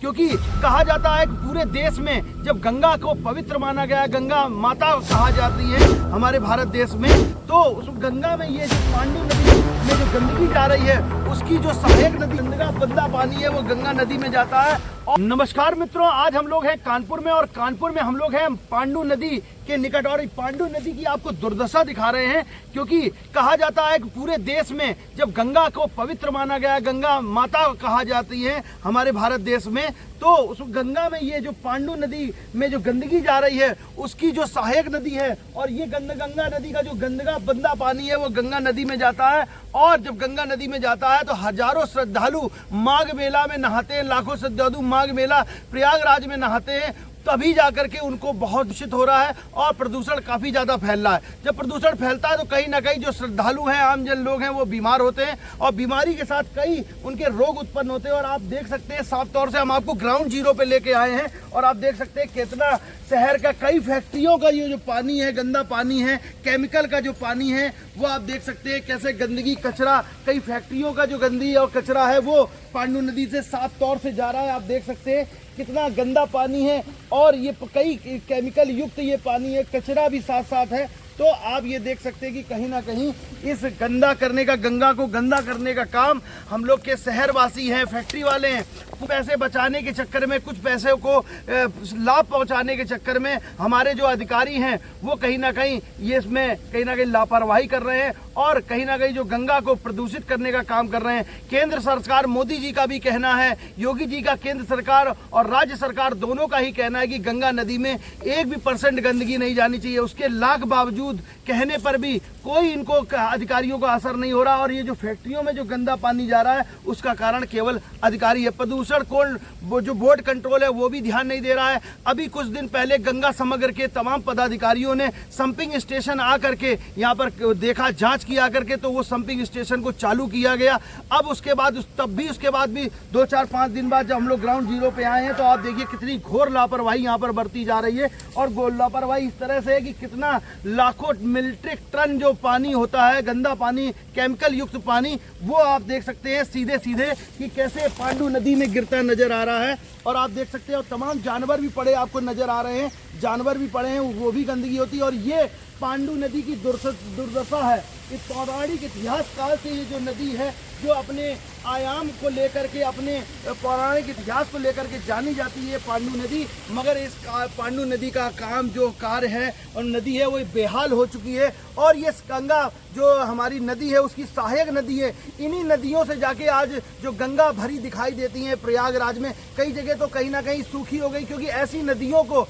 क्योंकि कहा जाता है कि पूरे देश में जब गंगा को पवित्र माना गया, गंगा माता कहा जाती है हमारे भारत देश में, तो उस गंगा में ये जो पांडु नदी में जो गंदगी जा रही है उसकी जो सहायक नदी गंदा पानी है वो गंगा नदी में जाता है। और नमस्कार मित्रों, आज हम लोग हैं कानपुर में और कानपुर में हम लोग हैं पांडु नदी के निकट और पांडु नदी की आपको दुर्दशा दिखा रहे हैं, क्योंकि कहा जाता है कि पूरे देश में जब गंगा को पवित्र माना गया, गंगा माता कहा जाती है हमारे भारत देश में, तो उस गंगा में ये जो पांडु नदी में जो गंदगी जा रही है उसकी जो सहायक नदी है और ये गंगा नदी का जो गंदा पानी है वो गंगा नदी में जाता है। और जब गंगा नदी में जाता है तो हजारों श्रद्धालु माघ मेला में नहाते हैं, लाखों श्रद्धालु माघ मेला प्रयागराज में नहाते हैं, तभी जाकर के उनको बहुत दूषित हो रहा है और प्रदूषण काफी ज्यादा फैल रहा है। जब प्रदूषण फैलता है तो कहीं ना कहीं जो श्रद्धालु हैं, आम जन लोग हैं, वो बीमार होते हैं और बीमारी के साथ कई उनके रोग उत्पन्न होते हैं। और आप देख सकते हैं साफ तौर से हम आपको ग्राउंड जीरो पे लेके आए हैं और आप देख सकते हैं कितना शहर का कई फैक्ट्रियों का ये जो पानी है, गंदा पानी है, केमिकल का जो पानी है वो आप देख सकते हैं कैसे गंदगी कचरा, कई फैक्ट्रियों का जो गंदगी और कचरा है वो पांडु नदी से साफ तौर से जा रहा है। आप देख सकते हैं कितना गंदा पानी है और ये कई केमिकल युक्त ये पानी है, कचरा भी साथ साथ है। तो आप ये देख सकते हैं कि कहीं ना कहीं इस गंदा करने का, गंगा को गंदा करने का काम हम लोग के शहरवासी हैं, फैक्ट्री वाले हैं, पैसे बचाने के चक्कर में, कुछ पैसे को लाभ पहुंचाने के चक्कर में हमारे जो अधिकारी हैं वो कहीं ना कहीं ये इसमें कहीं ना कहीं लापरवाही कर रहे हैं और कहीं ना कहीं जो गंगा को प्रदूषित करने का काम कर रहे हैं। केंद्र सरकार, मोदी जी का भी कहना है, योगी जी का, केंद्र सरकार और राज्य सरकार दोनों का ही कहना है कि गंगा नदी में 1% गंदगी नहीं जानी चाहिए। उसके लाख बावजूद कहने पर भी कोई इनको अधिकारियों का असर नहीं हो रहा और ये जो फैक्ट्रियों में जो गंदा पानी जा रहा है उसका कारण केवल अधिकारी है। प्रदूषण को जो बोर्ड कंट्रोल है वो भी ध्यान नहीं दे रहा है। अभी कुछ दिन पहले गंगा समग्र के तमाम पदाधिकारियों ने संपिंग स्टेशन आकर के यहाँ पर देखा, जांच किया करके, तो वो संपिंग स्टेशन को चालू किया गया। अब उसके बाद उसके बाद भी 2-4-5 दिन बाद जब हम लोग ग्राउंड जीरो पे आए हैं तो आप देखिए कितनी घोर लापरवाही यहाँ पर बरती जा रही है। और लापरवाही इस तरह से है कि कितना लाखों मीट्रिक टन जो पानी होता है, गंदा पानी, केमिकल युक्त पानी, वो आप देख सकते हैं सीधे सीधे कि कैसे पांडु नदी में गिरता नजर आ रहा है। और आप देख सकते हैं और तमाम जानवर भी पड़े आपको नजर आ रहे हैं, जानवर भी पड़े हैं, वो भी गंदगी होती है। और ये पांडु नदी की दुर्दशा है। इस पौराणिक इतिहास काल से ये जो नदी है जो अपने आयाम को लेकर के, अपने पौराणिक इतिहास को लेकर के जानी जाती है पांडु नदी, मगर इस पांडु नदी का काम जो कार्य है और नदी है वो बेहाल हो चुकी है। और ये गंगा जो हमारी नदी है उसकी सहायक नदी है, इन्हीं नदियों से जाके आज जो गंगा भरी दिखाई देती है प्रयागराज में, कई जगह तो कहीं ना कहीं सूखी हो गई, क्योंकि ऐसी नदियों को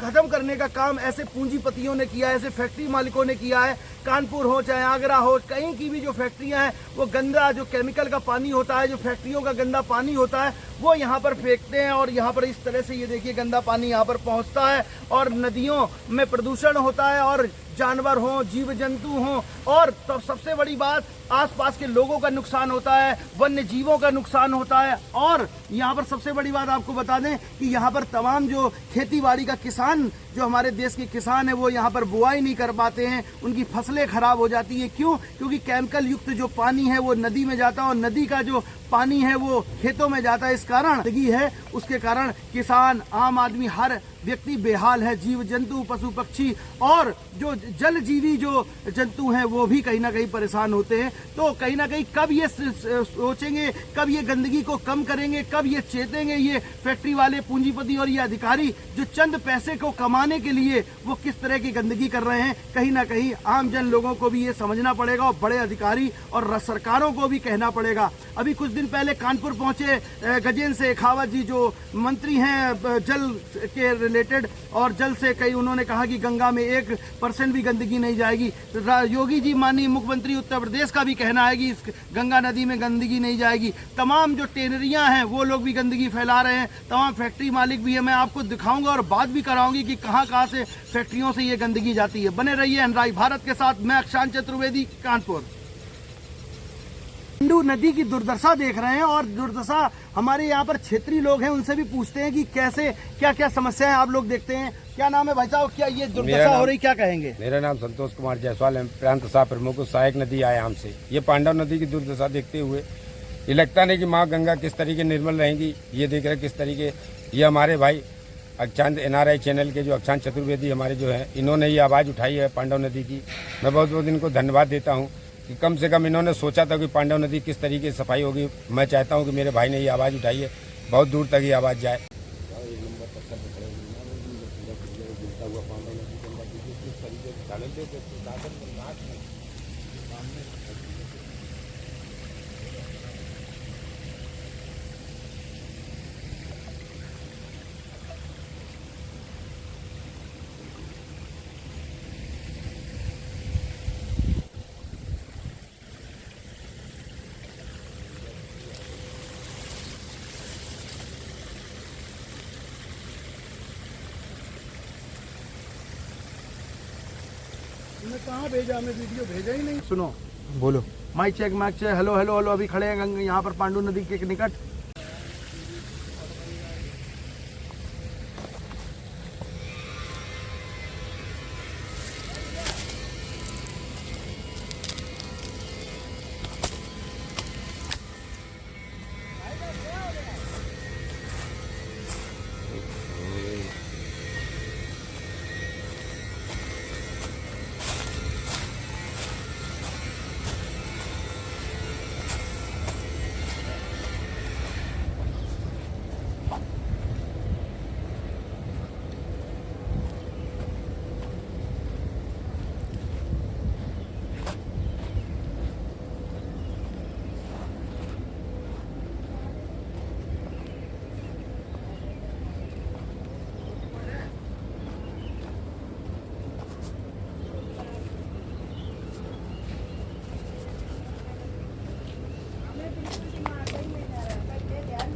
खत्म करने का काम ऐसे पूंजीपतियों ने किया है, ऐसे फैक्ट्री मालिकों ने किया है। कानपुर हो चाहे आगरा हो, कहीं की भी जो फैक्ट्रियां हैं वो गंदा जो केमिकल का पानी होता है, जो फैक्ट्रियों का गंदा पानी होता है वो यहाँ पर फेंकते हैं और यहाँ पर इस तरह से ये देखिए गंदा पानी यहाँ पर पहुँचता है और नदियों में प्रदूषण होता है और जानवर हों, जीव जंतु हों, और तब सबसे बड़ी बात आसपास के लोगों का नुकसान होता है, वन्य जीवों का नुकसान होता है। और यहाँ पर सबसे बड़ी बात आपको बता दें कि यहाँ पर तमाम जो खेती बाड़ी का किसान, जो हमारे देश के किसान है वो यहाँ पर बुआई नहीं कर पाते हैं, उनकी फसलें खराब हो जाती है। क्यों? क्योंकि केमिकल युक्त जो पानी है वो नदी में जाता है और नदी का जो पानी है वो खेतों में जाता है। इस कारण है, उसके कारण किसान, आम आदमी, हर व्यक्ति बेहाल है। जीव जंतु, पशु पक्षी और जो जल जीवी जो जंतु हैं वो भी कहीं ना कहीं परेशान होते हैं। तो कहीं ना कहीं कब ये सोचेंगे, कब ये गंदगी को कम करेंगे, कब ये चेतेंगे ये फैक्ट्री वाले पूंजीपति और ये अधिकारी जो चंद पैसे को कमाने के लिए वो किस तरह की गंदगी कर रहे हैं। कहीं ना कहीं आम जन लोगों को भी ये समझना पड़ेगा और बड़े अधिकारी और सरकारों को भी कहना पड़ेगा। अभी कुछ दिन पहले कानपुर पहुंचे गजेंद्र सिंह शेखावत जी जो मंत्री हैं जल के रिलेटेड, और जल से कई उन्होंने कहा कि गंगा में 1% भी गंदगी नहीं जाएगी। योगी जी, माननीय मुख्यमंत्री उत्तर प्रदेश का भी कहना है कि इस गंगा नदी में गंदगी नहीं जाएगी। तमाम जो टेनरियां हैं वो लोग भी गंदगी फैला रहे हैं, तमाम फैक्ट्री मालिक भी है। मैं आपको दिखाऊंगा और बात भी कराऊंगी कि कहां कहां से फैक्ट्रियों से ये गंदगी जाती है। बने रहिए अनराई भारत के साथ। मैं अक्षांश चतुर्वेदी, कानपुर। पांडु नदी की दुर्दशा देख रहे हैं और दुर्दशा हमारे यहाँ पर क्षेत्रीय लोग हैं, उनसे भी पूछते हैं कि कैसे क्या क्या समस्याएं आप लोग देखते हैं। क्या नाम है भाई साहब, क्या ये दुर्दशा हो रही, क्या कहेंगे? मेरा नाम संतोष कुमार जायसवाल है, प्रांत सहायक प्रमुख सहायक नदी आयाम से। ये पांडव नदी की दुर्दशा देखते हुए ये लगता नहीं कि माँ गंगा किस तरीके निर्मल रहेंगी। ये देख रहे किस तरीके, ये हमारे भाई अक्षांत NRI चैनल के जो अक्षांत चतुर्वेदी हमारे जो है, इन्होंने ये आवाज़ उठाई है पांडव नदी की। मैं बहुत बहुत इनको धन्यवाद देता हूँ कि कम से कम इन्होंने सोचा था कि पांडव नदी किस तरीके से सफाई होगी। मैं चाहता हूँ कि मेरे भाई ने ये आवाज़ उठाई है, बहुत दूर तक ये आवाज़ जाए। कहाँ भेजा, हमें वीडियो भेजा ही नहीं। सुनो, बोलो। Mic check, hello hello hello. अभी खड़े हैं यहाँ पर पांडु नदी के निकट।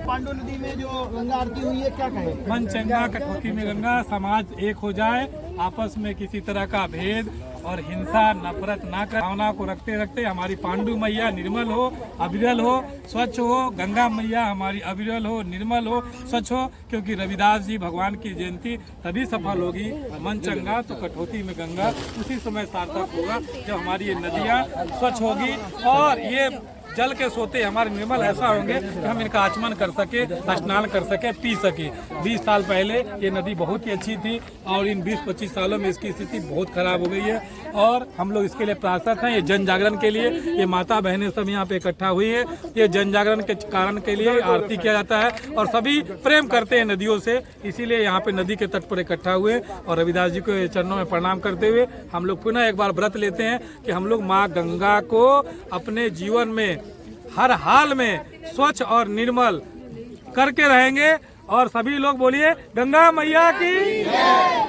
पांडु नदी में जो गंगा आरती हुई है, क्या कहे? मन चंगा कटौती में गंगा, समाज एक हो जाए, आपस में किसी तरह का भेद और हिंसा नफरत ना कर, भावना को रखते रखते हमारी पांडु मैया निर्मल हो, अविरल हो, स्वच्छ हो। गंगा मैया हमारी अविरल हो, निर्मल हो, स्वच्छ हो, क्योंकि रविदास जी भगवान की जयंती तभी सफल होगी। मन चंगा तो कटौती में गंगा उसी समय सार्थक होगा जब हमारी ये नदियाँ स्वच्छ होगी और ये जल के सोते हमारे निर्मल ऐसा होंगे कि हम इनका आचमन कर सके, स्नान कर सके, पी सके। 20 साल पहले ये नदी बहुत ही अच्छी थी और इन 20-25 सालों में इसकी स्थिति बहुत खराब हो गई है और हम लोग इसके लिए प्रयासरत हैं। ये जन जागरण के लिए ये माता बहनें सब यहाँ पे इकट्ठा हुई है। ये जन जागरण के कारण के लिए आरती किया जाता है और सभी प्रेम करते हैं नदियों से, इसीलिए यहाँ पे नदी के तट पर इकट्ठा हुए और रविदास जी को चरणों में प्रणाम करते हुए हम लोग पुनः एक बार व्रत लेते हैं कि हम लोग माँ गंगा को अपने जीवन में हर हाल में स्वच्छ और निर्मल करके रहेंगे। और सभी लोग बोलिए गंगा मैया की।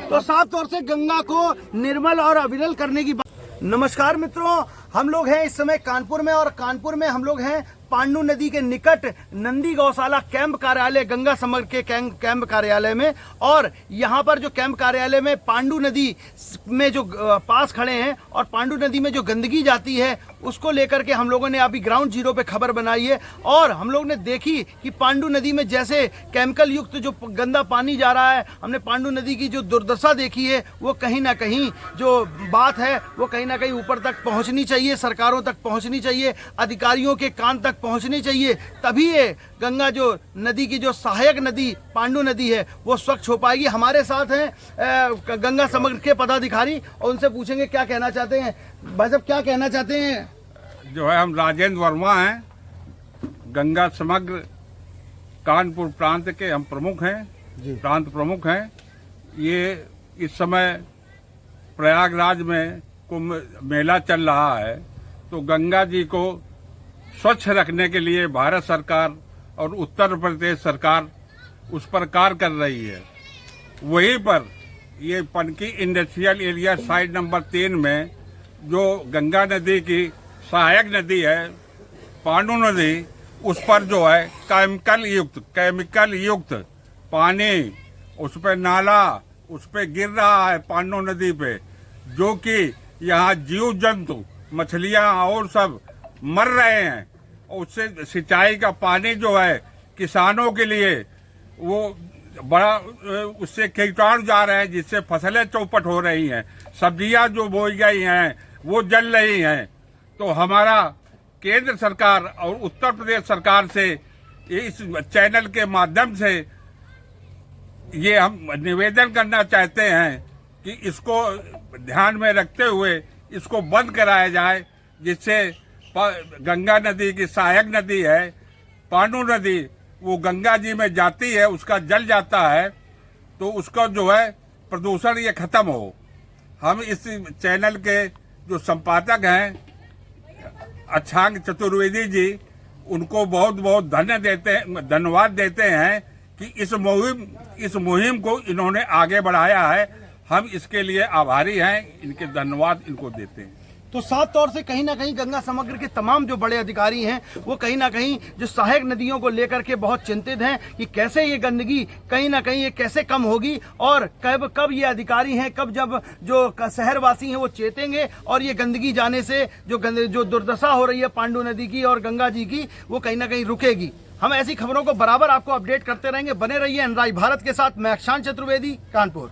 तो साफ तौर से गंगा को निर्मल और अविरल करने की बात। नमस्कार मित्रों, हम लोग हैं इस समय कानपुर में और कानपुर में हम लोग हैं पांडु नदी के निकट नंदी गौशाला कैंप कार्यालय, गंगा समग्र के कैंप कार्यालय में। और यहाँ पर जो कैंप कार्यालय में पांडु नदी में जो पास खड़े हैं और पांडु नदी में जो गंदगी जाती है उसको लेकर के हम लोगों ने अभी ग्राउंड जीरो पे खबर बनाई है और हम लोग ने देखी कि पांडु नदी में जैसे केमिकल युक्त जो गंदा पानी जा रहा है, हमने पांडु नदी की जो दुर्दशा देखी है वो कहीं ना कहीं जो बात है वो कहीं ना कहीं ऊपर तक पहुंचनी चाहिए, सरकारों तक पहुंचनी चाहिए, अधिकारियों के कान तक पहुंचनी चाहिए। तभी ये गंगा जो नदी की जो सहायक नदी पांडु नदी है वो स्वच्छ हो पाएगी। हमारे साथ हैं गंगा समग्र के पदाधिकारी और उनसे पूछेंगे क्या कहना चाहते हैं। भाई साहब क्या कहना चाहते हैं? जो है हम राजेंद्र वर्मा हैं, गंगा समग्र कानपुर प्रांत के हम प्रमुख हैं, प्रांत प्रमुख हैं। ये इस समय प्रयागराज में कुंभ मेला चल रहा है तो गंगा जी को स्वच्छ रखने के लिए भारत सरकार और उत्तर प्रदेश सरकार उस पर कार्य कर रही है। वहीं पर ये Panki industrial area side number 3 में जो गंगा नदी की सहायक नदी है पांडु नदी, उस पर जो है केमिकल युक्त पानी उस पर नाला उस पर गिर रहा है पांडु नदी पे, जो कि यहाँ जीव जंतु मछलियाँ और सब मर रहे हैं। उससे सिंचाई का पानी जो है किसानों के लिए वो बड़ा उससे कीटाणु जा रहे हैं जिससे फसलें चौपट हो रही हैं, सब्जियां जो बोई गई हैं वो जल रही हैं। तो हमारा केंद्र सरकार और उत्तर प्रदेश सरकार से इस चैनल के माध्यम से ये हम निवेदन करना चाहते हैं कि इसको ध्यान में रखते हुए इसको बंद कराया जाए, जिससे गंगा नदी की सहायक नदी है पांडु नदी, वो गंगा जी में जाती है, उसका जल जाता है, तो उसका जो है प्रदूषण ये खत्म हो। हम इस चैनल के जो संपादक हैं अच्छांग चतुर्वेदी जी, उनको बहुत बहुत धन्यवाद देते हैं कि इस मुहिम को इन्होंने आगे बढ़ाया है। हम इसके लिए आभारी हैं, इनके धन्यवाद इनको देते हैं। तो साफ तौर से कहीं ना कहीं गंगा समग्र के तमाम जो बड़े अधिकारी हैं वो कहीं ना कहीं जो सहायक नदियों को लेकर के बहुत चिंतित हैं कि कैसे ये गंदगी कहीं ना कहीं ये कैसे कम होगी और कब ये अधिकारी हैं, कब जब जो शहरवासी हैं वो चेतेंगे और ये गंदगी जाने से जो दुर्दशा हो रही है पांडु नदी की और गंगा जी की वो कहीं ना कहीं रुकेगी। हम ऐसी खबरों को बराबर आपको अपडेट करते रहेंगे। बने रहिए एनराई भारत के साथ। मैं अक्षांश चतुर्वेदी, कानपुर।